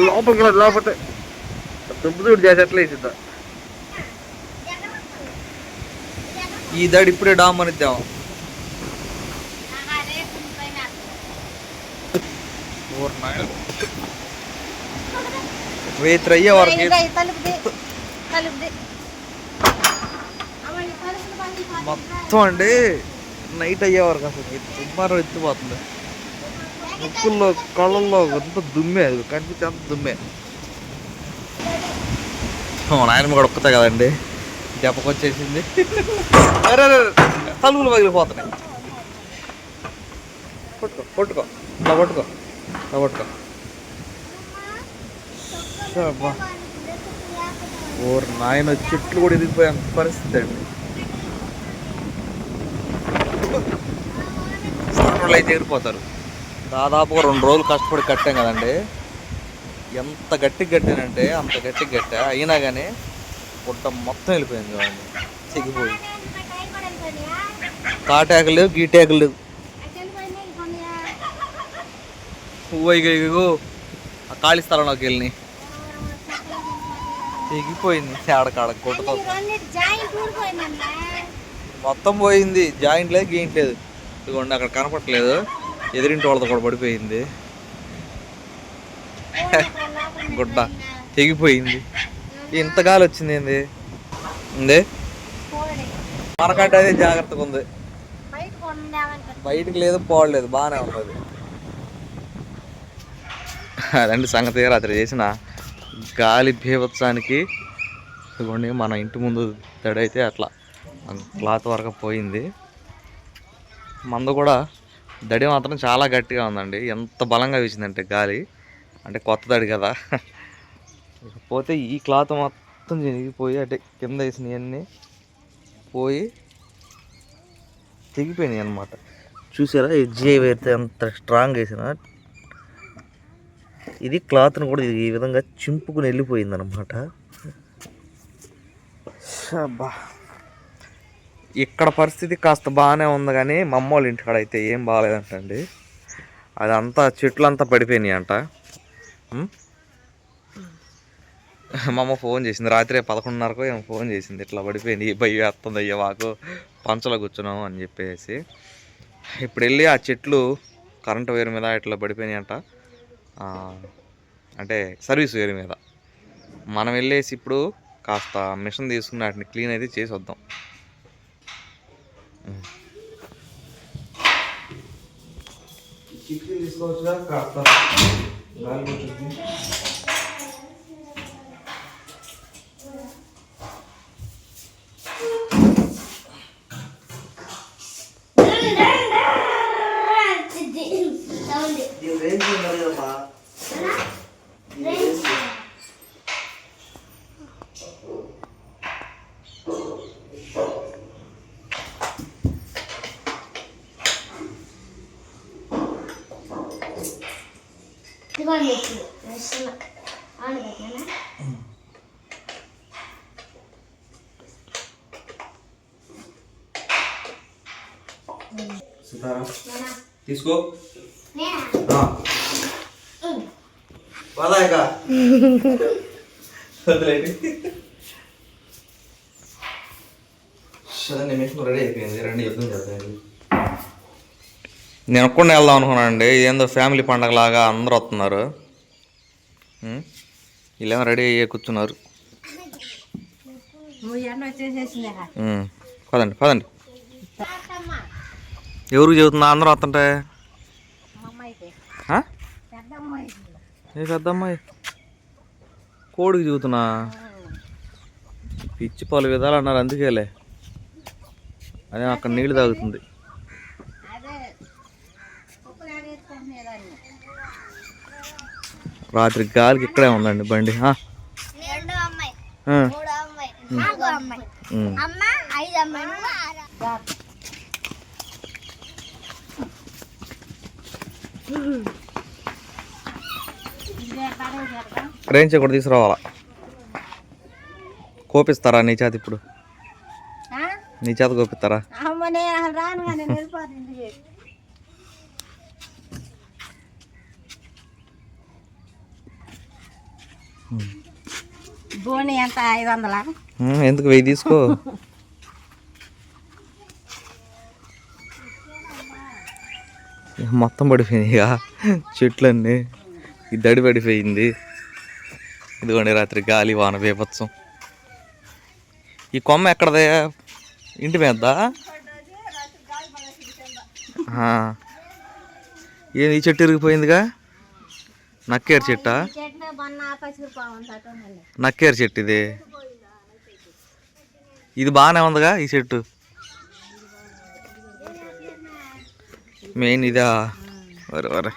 లోపలికి లోపల దుబ్బుదూడు చేసేట్లేసిందా ఈ దాడి ఇప్పుడే డామ్ అనిద్దాం. రేత్రి అయ్యే వరకు మొత్తం అండి నైట్ అయ్యే వరకు అసలు దుమ్మారం ఎత్తిపోతుంది. ముక్కుల్లో కళ్ళల్లో అంత దుమ్మే, అది కనిపించే అంత దుమ్మే. నాయనమ్మ కూడా ఒక్కతే కదండి దెబ్బకొచ్చేసింది. తలుపులు పగిలిపోతున్నాయి. పట్టుకో పట్టుకో ఇలా పట్టుకో ఇలా పట్టుకో. ఓరు నాయన చెట్లు కూడా ఎదిగిపోయే పరిస్థితి అండి. వాళ్ళు అయితే ఎగిరిపోతారు. దాదాపుగా 2 రోజులు కష్టపడి కట్టాం కదండి. ఎంత గట్టిగా కట్టానంటే అంత గట్టిగా కట్టా, అయినా కానీ గుట్ట మొత్తం వెళ్ళిపోయింది చూడండి, చెగిపోయి. తాటాకులు లేవు, గీటాకులు లేవు. ఇగో ఆ ఖాళీ స్థలంలోకి వెళ్ళి తెగిపోయింది. ఆడకాడ గుట్టతో మొత్తం పోయింది. జాయింట్ లేదు, గీయింట్ లేదు. ఇదిగోండి అక్కడ కనపట్లేదు, ఎదురింటి వాళ్ళతో కూడా పడిపోయింది. గుడ్డ తెగిపోయింది. ఇంత గాలి వచ్చింది ఏంది ఉంది. మనకంటే అదే జాగ్రత్తగా ఉంది. బయటికి లేదు, పోవట్లేదు, బాగానే ఉంది. అదండి సంగతి. రాత్రి చేసిన గాలి బీభత్సానికి ఇదిగోండి మన ఇంటి ముందు తడైతే అట్లా క్లాత్ వరకు పోయింది. మందు కూడా దడి మాత్రం చాలా గట్టిగా ఉందండి. ఎంత బలంగా వీసిందంటే గాలి, అంటే కొత్త దడి కదా. పోతే ఈ క్లాత్ మొత్తం చినిగిపోయి అంటే కింద వేసినవన్నీ పోయి తెగిపోయినాయి అన్నమాట. చూసారా ఎడ్జి వేస్తే ఎంత స్ట్రాంగ్ వేసినా ఇది క్లాత్ను కూడా ఈ విధంగా చింపుకుని వెళ్ళిపోయింది అనమాట. ఇక్కడ పరిస్థితి కాస్త బాగానే ఉంది, కానీ మా అమ్మ వాళ్ళ ఇంటికాడ అయితే ఏం బాగాలేదంటండి. అదంతా చెట్లంతా పడిపోయినాయి అంట. మా అమ్మ ఫోన్ చేసింది రాత్రి 11:30కో ఏమో ఫోన్ చేసింది, ఇట్లా పడిపోయింది, భయం వేస్తుంది అయ్యా మాకు, పంచలో కూర్చున్నాము అని చెప్పేసి. ఇప్పుడు వెళ్ళి ఆ చెట్లు కరెంటు వైర్ మీద ఇట్లా పడిపోయినాయి అంట, అంటే సర్వీస్ వైర్ మీద. మనం వెళ్ళేసి ఇప్పుడు కాస్త మిషన్ తీసుకుని వాటిని క్లీన్ అయితే చేసి వద్దాం. చిక్కి తీసుకోవచ్చుగా, కాస్త గాలి వచ్చింది. తీసుకో వదాక సరే నిమిషం రెడీ అయిపోయింది. రండి యుద్ధం చేద్దాం. నేను ఒక్కడినే వెళ్దాం అనుకున్నానండి. ఏందో ఫ్యామిలీ పండగలాగా అందరూ వస్తున్నారు. వీళ్ళేమో రెడీ అయ్యే కూర్చున్నారు. పదండి పదండి. ఎవరికి చెబుతున్నా అందరూ వస్తుంటే? ఏ పెద్దమ్మాయి కోడికి చెబుతున్నా. పిచ్చి పలు విధాలు అన్నారు, అందుకేలే. అదే అక్కడ నీళ్ళు తాగుతుంది. రాత్రి గాలికి ఇక్కడే ఉందండి బండి. క్రేన్ కూడా తీసుకురావాలా? కోపిస్తారా నీ చేత? ఇప్పుడు నీ చేత కోపిస్తారా? బోని ఎంత 500? ఎందుకు 1000 తీసుకో. మొత్తం పడిపోయింది ఇక చెట్లన్నీ. ఈ దడి పడిపోయింది. ఇదిగోండి రాత్రి గాలి వాన బీభత్సం. ఈ కొమ్మ ఎక్కడదే? ఇంటి మీద ఏది? ఈ చెట్టు ఇరిగిపోయిందిగా. నక్కేరు చెట్టా? నక్కేరు చెట్టు ఇది. ఇది బాగానే ఉందిగా ఈ చెట్టు. మెయిన్ ఇదా? వరే వరే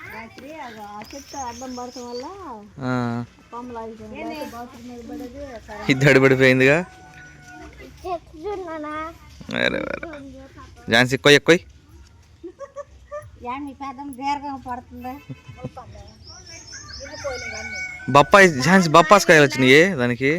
ఇది దడిపడిపోయిందిగా. వేరే వేరే ఝాన్సీ ఎక్కువ ఎక్కువ బొప్పాయి. ఝాన్సీ బొప్పాస్కాయలు వచ్చినాయి దానికి.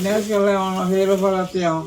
నేర్చుకెళ్ళామన్నా 1000 రూపాయలు వస్తాయేమో.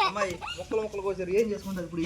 అమ్మాయి ముక్కలు కోసారు, ఏం చేసుకుంటారు ఇప్పుడు?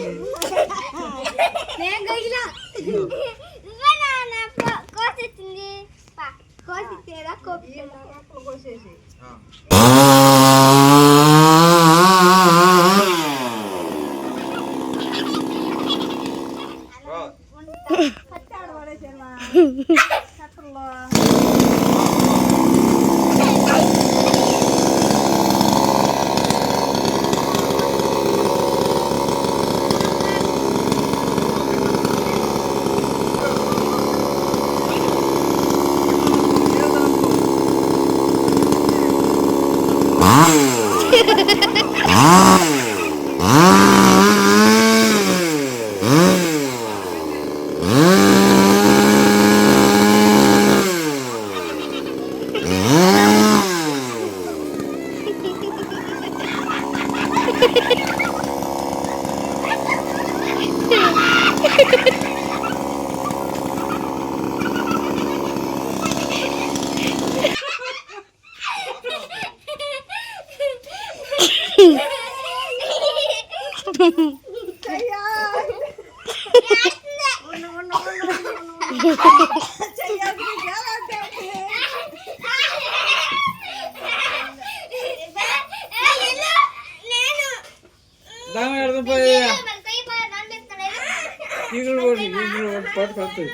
పట్టుకొస్తాయి.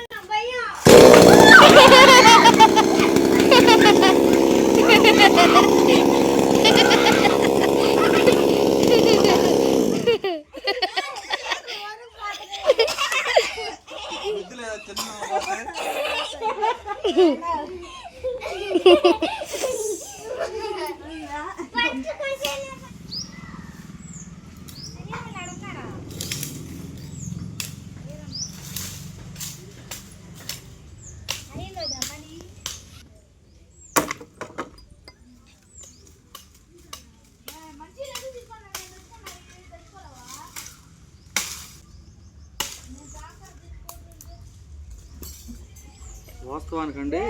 వాస్తవానికండి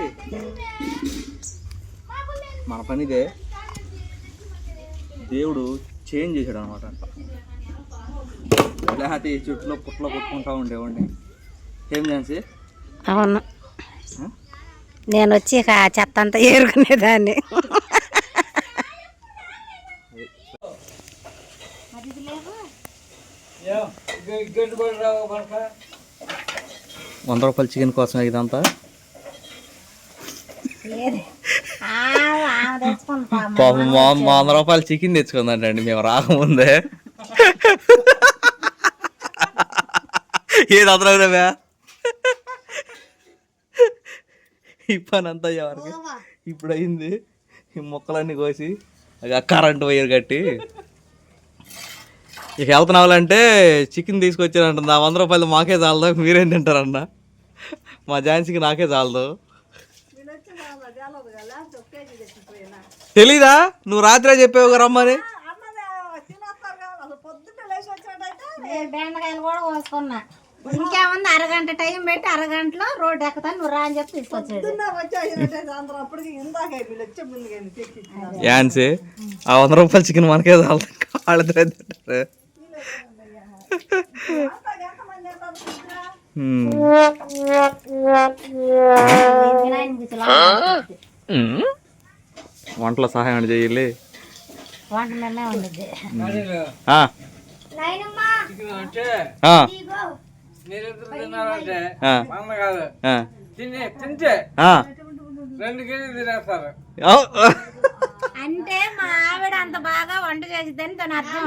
మన పనిదే, దేవుడు చేంజ్ చేశాడు అనమాట. లేకపోతే ఈ చుట్టులో పుట్లో కొట్టుకుంటా ఉండేవాడిని. ఏం ఛాన్సీ? అవును, నేను వచ్చి చెత్త అంతా ఏరుకునేదాన్ని. రూపాయల చికెన్ కోసం ఇదంతా పాపం మా 100 రూపాయల చికెన్ తెచ్చుకుందంటండి మేము రాకముందే. ఏది అదరవురా ఈ పని అంతా ఎవరికి ఇప్పుడు అయింది. ఈ మొక్కలన్నీ కోసి కరెంటు వైర్ కట్టి ఇక వెళ్తున్నావాలంటే చికెన్ తీసుకొచ్చానంటుంది. ఆ 100 రూపాయలు మాకే చాలదు, మీరేం తింటారన్న? మా ఝాన్సీకి నాకే చాలదు. తెలీదా? నువ్వు రాత్రే చెప్పావు రమ్మని. బెండకాయలు కూడా కోసుకున్నా. ఇంకేముంది, అరగంట టైం పెట్టి అరగంటలో రోడ్డు ఎక్కుతాను, నువ్వు రా అని చెప్పి తీసుకొచ్చాడు. ఝాన్సీ ఆ 100 రూపాయల చికెన్ మనకే చాలదు, వాళ్ళు తింటారు. వంటలో సహాయం చేయాలి. వంట మేమే ఉండిద్ది. మీరిద్దరు తిన్నారంటే వంద కాదు, తింటే 2 కేజీలు తినేస్తారు. అంటే మా ఆవిడ అంత బాగా వంట చేసిద్దని తన అర్థం.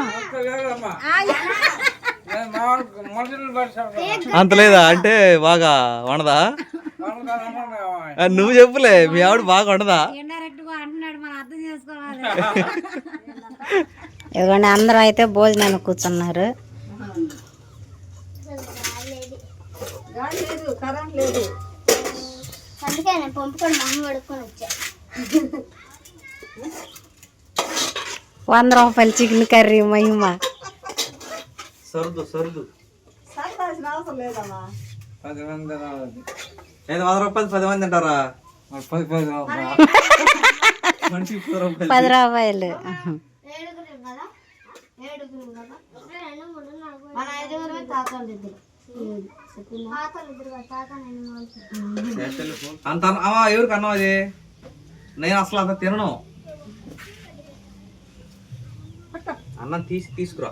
అంత లేదా అంటే బాగా వండదా? నువ్వు చెప్పులే, మీ ఆవిడ బాగా వండదా? ఇండైరెక్ట్ గా అంటున్నాడు, మనం అర్థం చేసుకోవాలి. ఇదిగోండి, అందరూ అయితే భోజనానికి కూర్చున్నారు. అందుకే నేను పంపుకొని మొహం పడుకొని వచ్చా. 100 రూపాయల చికెన్ కర్రీ మహిమ. సర్దు 10 మంది తినాలి. 100 రూపాయలు 10 మంది తింటారా? 10 మనిషికి 10 రూపాయలు. 10 రూపాయలు. ఏడుగురు కదా, 2, 3, 4 మన 5 తాతలు ఇద్దరు. అంత ఎవరికి అన్నం అది? నేను అసలు అంత తినను. అన్నం తీసుకురా.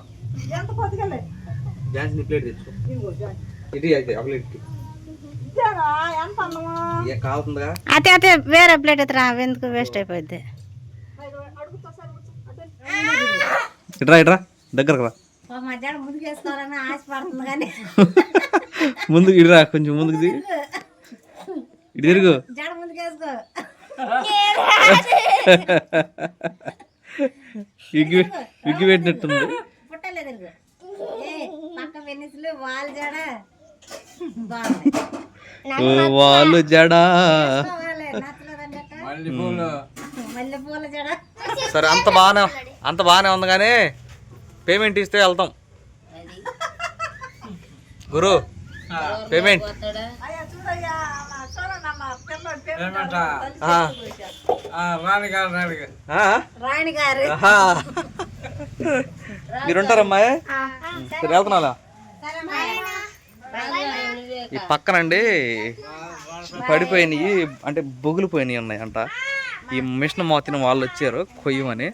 ఝాన్సీ నీ ప్లేట్ తెచ్చుకో. ఇది అయితే ఆ ప్లేట్కి కావుతుందిగా. అతే వేరే ప్లేట్ అయితే రా, ఎందుకు వేస్ట్ అయిపోద్ది. ఇట్రా దగ్గరకు రా. మధ్యాహ్నం ముందుకు వేసుకోవాలని ఆశపడుతుంది కానీ ముందుకు ఇడిరా, కొంచెం ముందుకు దిగు, ఇటు తిరుగు. జడ ముందుకు వేసుకో. విగ్గి పెట్టినట్టుంది. పుట్టలేదు పక్క పెన్నిసులు వాళ్ళ జడ బాగుంది. వాళ్ళు జడ మల్లెపూల జడ. సరే, అంత బాగానే ఉంది కానీ పేమెంట్ ఇస్తే వెళ్తాం. గురు పేమెంట్ రాణి గారు మీరుంటారమ్మా? సరే వెళ్తున్నా. ఈ పక్కనండి పడిపోయినాయి, అంటే బొగులిపోయినాయి ఉన్నాయంట. ఈ మిషన్ మోతిన వాళ్ళు వచ్చారు కొయ్యమని,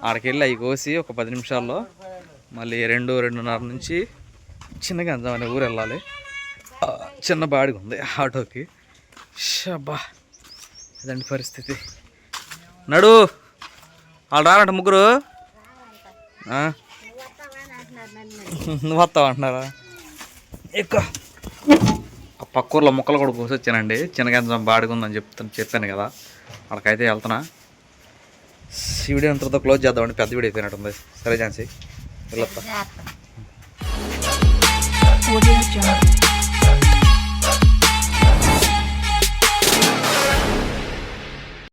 ఆడికి వెళ్ళి అవి కోసి ఒక 10 నిమిషాల్లో మళ్ళీ 2-2:30 నుంచి చిన్నగా అంజం అనే ఊరు వెళ్ళాలి. చిన్న బాడిగా ఉంది ఆటోకి. షబ్బా ఇదండి పరిస్థితి. నడు, వాళ్ళు రానంట ముగ్గురు. నువ్వు వస్తావు అంటున్నారా? ఎక్కువ ఆ పక్క ఊర్లో మొక్కలు కూడా కోసి వచ్చానండి. చిన్నగంజం బాడిగా ఉందని చెప్పాను కదా, అక్కడికైతే వెళ్తున్నా. ఈ వీడియో అంతతో క్లోజ్ చేద్దామండి, పెద్ద వీడియో అయిపోయినట్టుంది. సరే ఝాన్సీ వెళ్ళొస్తా.